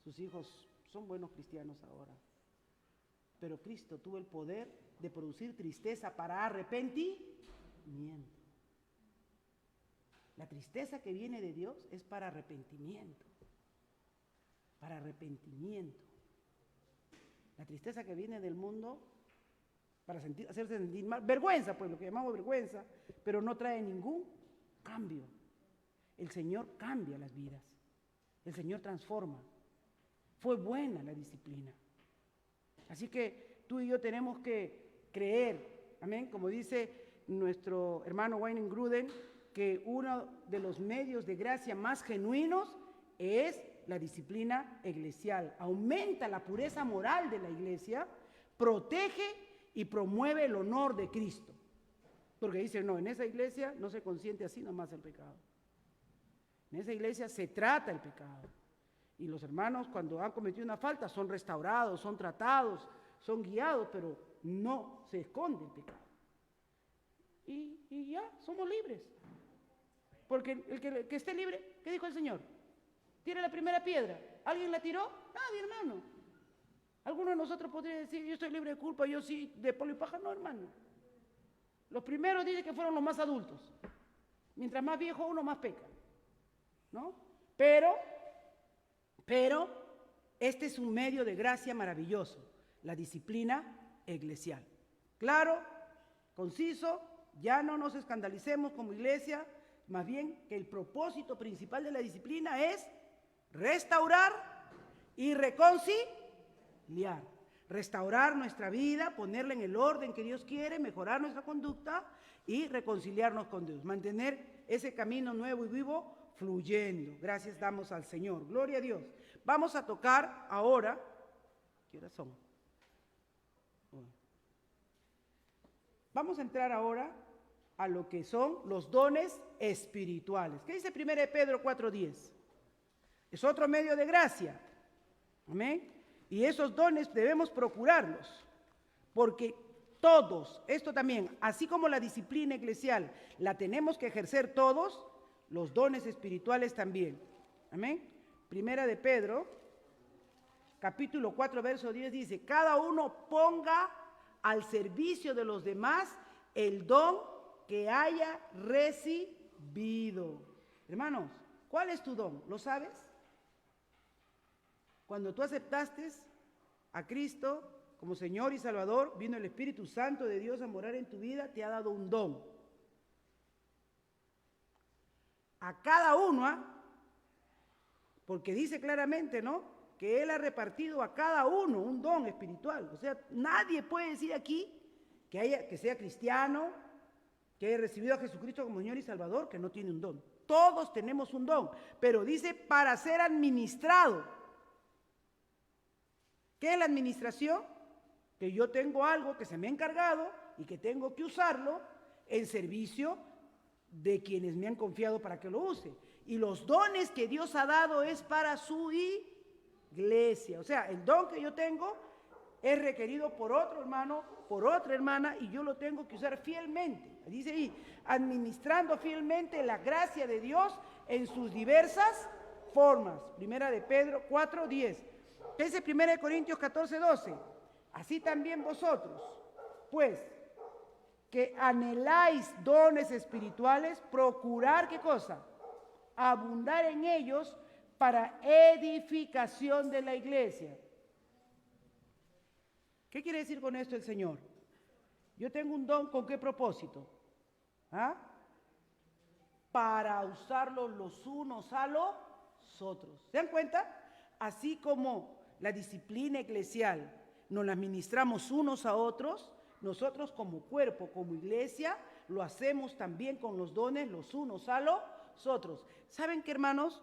Sus hijos son buenos cristianos ahora. Pero Cristo tuvo el poder de producir tristeza para arrepentimiento. La tristeza que viene de Dios es para arrepentimiento. Para arrepentimiento. La tristeza que viene del mundo para hacerse sentir mal, vergüenza, pues lo que llamamos vergüenza, pero no trae ningún cambio. El Señor cambia las vidas, el Señor transforma. Fue buena la disciplina. Así que tú y yo tenemos que creer, amén, como dice nuestro hermano Wayne Gruden, que uno de los medios de gracia más genuinos es la disciplina eclesial. Aumenta la pureza moral de la iglesia, protege y promueve el honor de Cristo. Porque dice, no, en esa iglesia no se consiente así nomás el pecado. En esa iglesia se trata el pecado. Y los hermanos cuando han cometido una falta son restaurados, son tratados, son guiados, pero no se esconde el pecado. Y ya, somos libres. Porque el que esté libre, ¿qué dijo el Señor? Tire la primera piedra. ¿Alguien la tiró? Nadie, hermano. Alguno de nosotros podría decir, yo estoy libre de culpa, yo sí, de polvo y paja. No, hermano. Los primeros dicen que fueron los más adultos. Mientras más viejo uno, más peca. ¿No? Pero, este es un medio de gracia maravilloso, la disciplina eclesial. Claro, conciso, ya no nos escandalicemos como iglesia, más bien que el propósito principal de la disciplina es restaurar y reconciliar. Restaurar nuestra vida, ponerla en el orden que Dios quiere, mejorar nuestra conducta y reconciliarnos con Dios. Mantener ese camino nuevo y vivo fluyendo. Gracias damos al Señor. Gloria a Dios. Vamos a tocar ahora, ¿qué horas son? Vamos a entrar ahora a lo que son los dones espirituales. ¿Qué dice 1 Pedro 4:10? Es otro medio de gracia. Amén. Y esos dones debemos procurarlos, porque todos, esto también, así como la disciplina eclesial la tenemos que ejercer todos, los dones espirituales también. Amén. Primera de Pedro, capítulo 4, verso 10 dice, cada uno ponga al servicio de los demás el don que haya recibido. Hermanos, ¿cuál es tu don? ¿Lo sabes? Cuando tú aceptaste a Cristo como Señor y Salvador, vino el Espíritu Santo de Dios a morar en tu vida, te ha dado un don. A cada uno, porque dice claramente, ¿no?, que Él ha repartido a cada uno un don espiritual. O sea, nadie puede decir aquí que sea cristiano, que haya recibido a Jesucristo como Señor y Salvador, que no tiene un don. Todos tenemos un don, pero dice para ser administrado. ¿Qué es la administración? Que yo tengo algo que se me ha encargado y que tengo que usarlo en servicio de quienes me han confiado para que lo use. Y los dones que Dios ha dado es para su iglesia. O sea, el don que yo tengo es requerido por otro hermano, por otra hermana, y yo lo tengo que usar fielmente. Dice ahí, administrando fielmente la gracia de Dios en sus diversas formas. Primera de Pedro 4:10. ¿Qué dice Primera de Corintios 14:12? Así también vosotros, pues, que anheláis dones espirituales, procurar, ¿qué cosa? Abundar en ellos para edificación de la iglesia. ¿Qué quiere decir con esto el Señor? Yo tengo un don, ¿con qué propósito? ¿Ah? Para usarlo los unos a los otros. ¿Se dan cuenta? Así como la disciplina eclesial nos la ministramos unos a otros, nosotros como cuerpo, como iglesia, lo hacemos también con los dones los unos a los otros. ¿Saben qué, hermanos?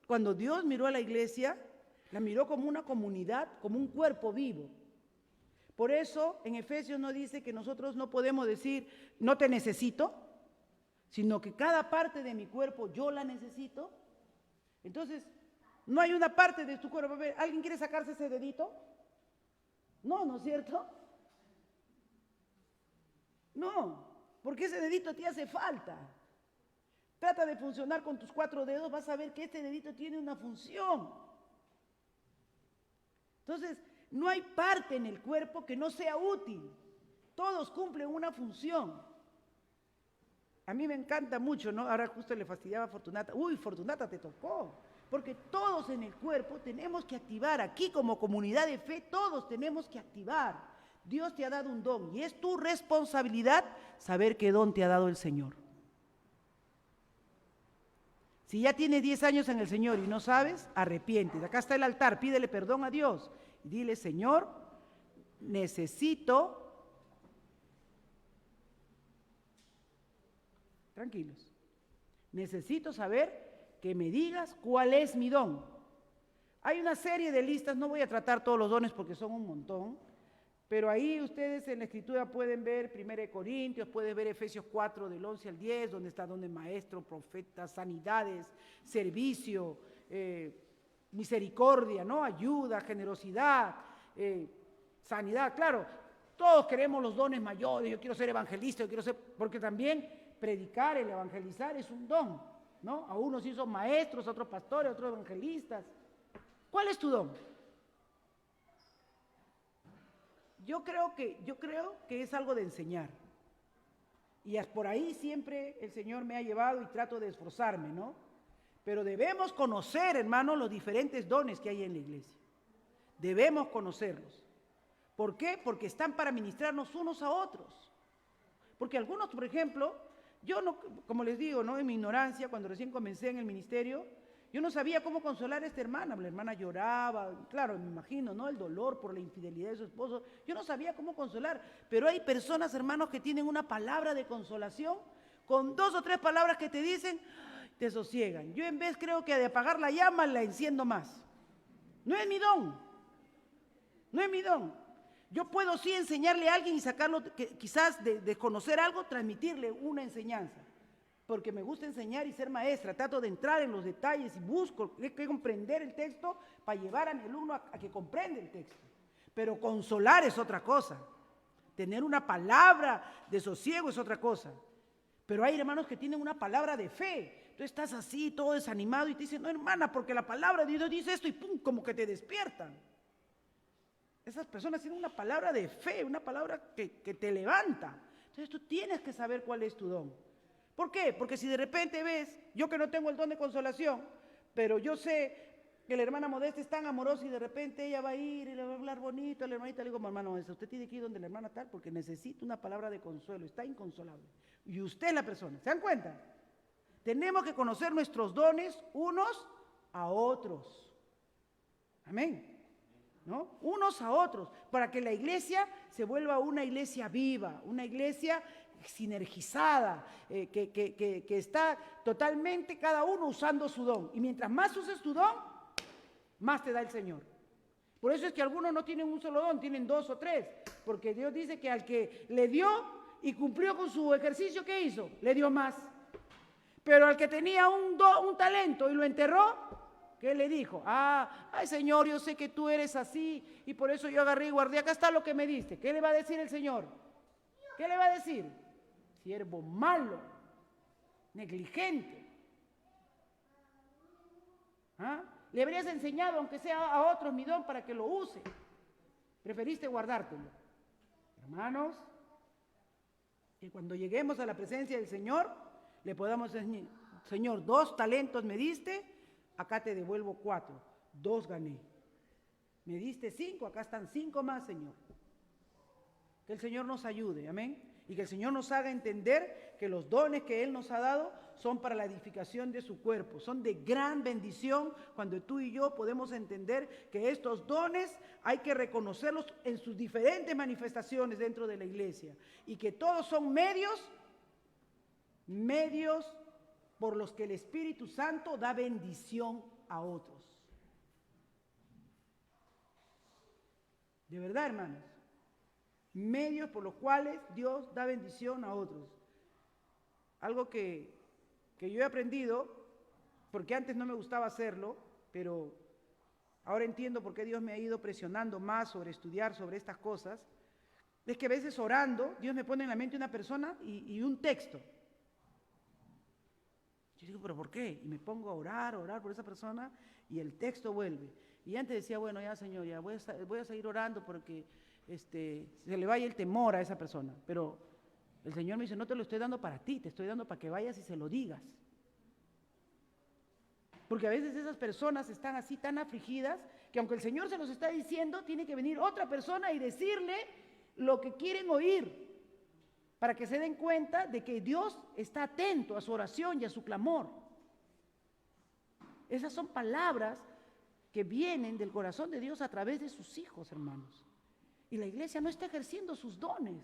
Cuando Dios miró a la iglesia, la miró como una comunidad, como un cuerpo vivo. Por eso en Efesios no dice que nosotros no podemos decir, no te necesito, sino que cada parte de mi cuerpo yo la necesito. Entonces, no hay una parte de tu cuerpo. ¿Alguien quiere sacarse ese dedito? No, ¿no es cierto? No, porque ese dedito te hace falta. Trata de funcionar con tus 4 dedos, vas a ver que este dedito tiene una función. Entonces, no hay parte en el cuerpo que no sea útil. Todos cumplen una función. A mí me encanta mucho, ¿no? Ahora justo le fastidiaba a Fortunata. Uy, Fortunata, te tocó. Porque todos en el cuerpo tenemos que activar. Aquí como comunidad de fe, todos tenemos que activar. Dios te ha dado un don y es tu responsabilidad saber qué don te ha dado el Señor. Si ya tienes 10 años en el Señor y no sabes, arrepiéntete. Acá está el altar, pídele perdón a Dios. Y dile, Señor, necesito, tranquilos, necesito saber que me digas cuál es mi don. Hay una serie de listas, no voy a tratar todos los dones porque son un montón, pero ahí ustedes en la Escritura pueden ver 1 Corintios, pueden ver Efesios 4 del 11 al 10, donde está donde maestro, profeta, sanidades, servicio, misericordia, ¿no? Ayuda, generosidad, sanidad. Claro, todos queremos los dones mayores, yo quiero ser evangelista, yo quiero ser, porque también predicar, el evangelizar es un don, ¿no? A unos sí son maestros, a otros pastores, a otros evangelistas. ¿Cuál es tu don? Yo creo que es algo de enseñar. Y por ahí siempre el Señor me ha llevado y trato de esforzarme, ¿no? Pero debemos conocer, hermanos, los diferentes dones que hay en la iglesia. Debemos conocerlos. ¿Por qué? Porque están para ministrarnos unos a otros. Porque algunos, por ejemplo, yo no, como les digo, ¿no? En mi ignorancia, cuando recién comencé en el ministerio, yo no sabía cómo consolar a esta hermana. La hermana lloraba, claro, me imagino, ¿no? El dolor por la infidelidad de su esposo. Yo no sabía cómo consolar. Pero hay personas, hermanos, que tienen una palabra de consolación, con 2 o 3 palabras que te dicen, te sosiegan. Yo en vez creo que de apagar la llama, la enciendo más. No es mi don. No es mi don. Yo puedo sí enseñarle a alguien y sacarlo, quizás de conocer algo, transmitirle una enseñanza. porque me gusta enseñar y ser maestra, trato de entrar en los detalles y busco que comprender el texto para llevar a mi alumno a que comprenda el texto. Pero consolar es otra cosa. Tener una palabra de sosiego es otra cosa. Pero hay hermanos que tienen una palabra de fe. Tú estás así, todo desanimado y te dicen, no hermana, porque la palabra de Dios dice esto y pum, como que te despiertan. Esas personas tienen una palabra de fe, una palabra que te levanta. Entonces tú tienes que saber cuál es tu don. ¿Por qué? Porque si de repente ves, yo que no tengo el don de consolación, pero yo sé que la hermana Modesta es tan amorosa y de repente ella va a ir y le va a hablar bonito a la hermanita, le digo, hermana Modesta, usted tiene que ir donde la hermana tal porque necesita una palabra de consuelo, está inconsolable. Y usted es la persona, ¿se dan cuenta? Tenemos que conocer nuestros dones unos a otros. Amén. ¿No? Unos a otros, para que la iglesia se vuelva una iglesia viva, una iglesia sinergizada, que está totalmente cada uno usando su don. Y mientras más uses tu don, más te da el Señor. Por eso es que algunos no tienen un solo don, tienen 2 o 3, porque Dios dice que al que le dio y cumplió con su ejercicio, ¿qué hizo? Le dio más. Pero al que tenía un talento y lo enterró, ¿qué le dijo? Ay Señor, yo sé que tú eres así y por eso yo agarré y guardé. Acá está lo que me diste. ¿Qué le va a decir el Señor? ¿Qué le va a decir? Siervo malo, negligente. ¿Ah? Le habrías enseñado, aunque sea a otros, mi don para que lo use. Preferiste guardártelo. Hermanos, que cuando lleguemos a la presencia del Señor, le podamos decir, Señor, 2 talentos me diste, acá te devuelvo 4, 2 gané. Me diste 5, acá están 5 más, Señor. Que el Señor nos ayude, amén. Y que el Señor nos haga entender que los dones que Él nos ha dado son para la edificación de su cuerpo. Son de gran bendición cuando tú y yo podemos entender que estos dones hay que reconocerlos en sus diferentes manifestaciones dentro de la iglesia. Y que todos son medios por los que el Espíritu Santo da bendición a otros. De verdad, hermanos. Medios por los cuales Dios da bendición a otros. Algo que yo he aprendido, porque antes no me gustaba hacerlo, pero ahora entiendo por qué Dios me ha ido presionando más sobre estudiar sobre estas cosas, es que a veces orando, Dios me pone en la mente una persona y un texto. Yo digo, ¿pero por qué? Y me pongo a orar por esa persona y el texto vuelve. Y antes decía, bueno, ya Señor, ya voy a seguir orando porque se le vaya el temor a esa persona. Pero el Señor me dice, no te lo estoy dando para ti, te estoy dando para que vayas y se lo digas. Porque a veces esas personas están así tan afligidas que aunque el Señor se los está diciendo, tiene que venir otra persona y decirle lo que quieren oír, para que se den cuenta de que Dios está atento a su oración y a su clamor. Esas son palabras que vienen del corazón de Dios a través de sus hijos, hermanos. Y la iglesia no está ejerciendo sus dones.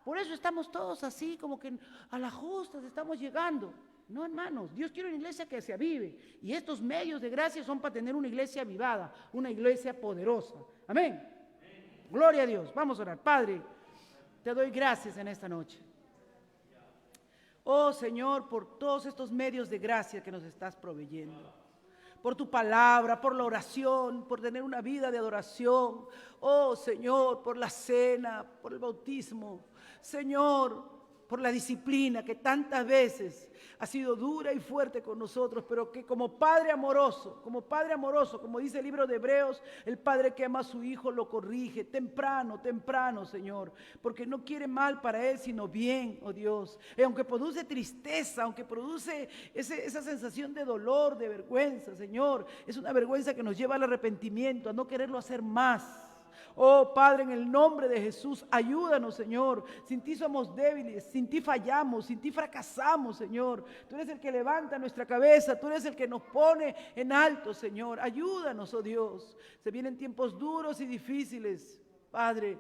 Por eso estamos todos así, como que a las justas estamos llegando. No, hermanos, Dios quiere una iglesia que se avive. Y estos medios de gracia son para tener una iglesia avivada, una iglesia poderosa. Amén. Gloria a Dios. Vamos a orar. Padre, te doy gracias en esta noche. Oh Señor, por todos estos medios de gracia que nos estás proveyendo. Por tu palabra, por la oración, por tener una vida de adoración. Oh Señor, por la cena, por el bautismo. Señor, por la disciplina que tantas veces ha sido dura y fuerte con nosotros, pero que como Padre amoroso, como dice el libro de Hebreos, el Padre que ama a su Hijo lo corrige temprano, Señor, porque no quiere mal para Él, sino bien, oh Dios. Y aunque produce tristeza, aunque produce esa sensación de dolor, de vergüenza, Señor, es una vergüenza que nos lleva al arrepentimiento, a no quererlo hacer más. Oh Padre, en el nombre de Jesús, ayúdanos, Señor. Sin ti somos débiles, sin ti fallamos, sin ti fracasamos, Señor. Tú eres el que levanta nuestra cabeza, tú eres el que nos pone en alto, Señor. Ayúdanos, oh Dios. Se vienen tiempos duros y difíciles, Padre.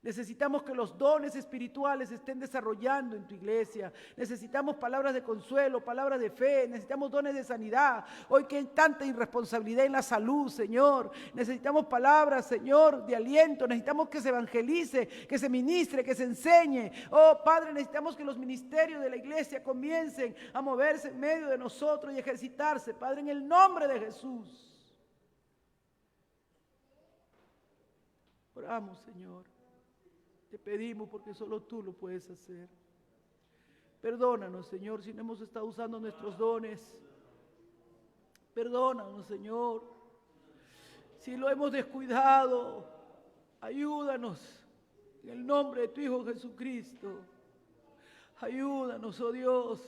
Necesitamos que los dones espirituales se estén desarrollando en tu iglesia. Necesitamos palabras de consuelo, palabras de fe. Necesitamos dones de sanidad. Hoy que hay tanta irresponsabilidad en la salud, Señor. Necesitamos palabras, Señor, de aliento. Necesitamos que se evangelice, que se ministre, que se enseñe. Oh, Padre, necesitamos que los ministerios de la iglesia comiencen a moverse en medio de nosotros y ejercitarse, Padre, en el nombre de Jesús. Oramos, Señor. Te pedimos porque solo tú lo puedes hacer. Perdónanos, Señor, si no hemos estado usando nuestros dones. Perdónanos, Señor, si lo hemos descuidado. Ayúdanos en el nombre de tu Hijo Jesucristo. Ayúdanos, oh Dios,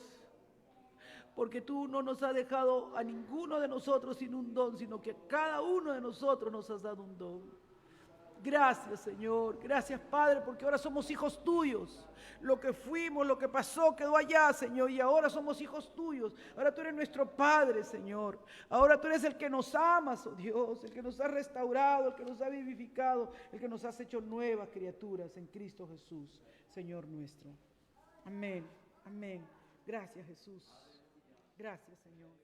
porque tú no nos has dejado a ninguno de nosotros sin un don, sino que a cada uno de nosotros nos has dado un don. Gracias, Señor. Gracias, Padre, porque ahora somos hijos tuyos. Lo que fuimos, lo que pasó, quedó allá, Señor, y ahora somos hijos tuyos. Ahora tú eres nuestro Padre, Señor. Ahora tú eres el que nos amas, oh Dios, el que nos ha restaurado, el que nos ha vivificado, el que nos has hecho nuevas criaturas en Cristo Jesús, Señor nuestro. Amén, amén. Gracias, Jesús. Gracias, Señor.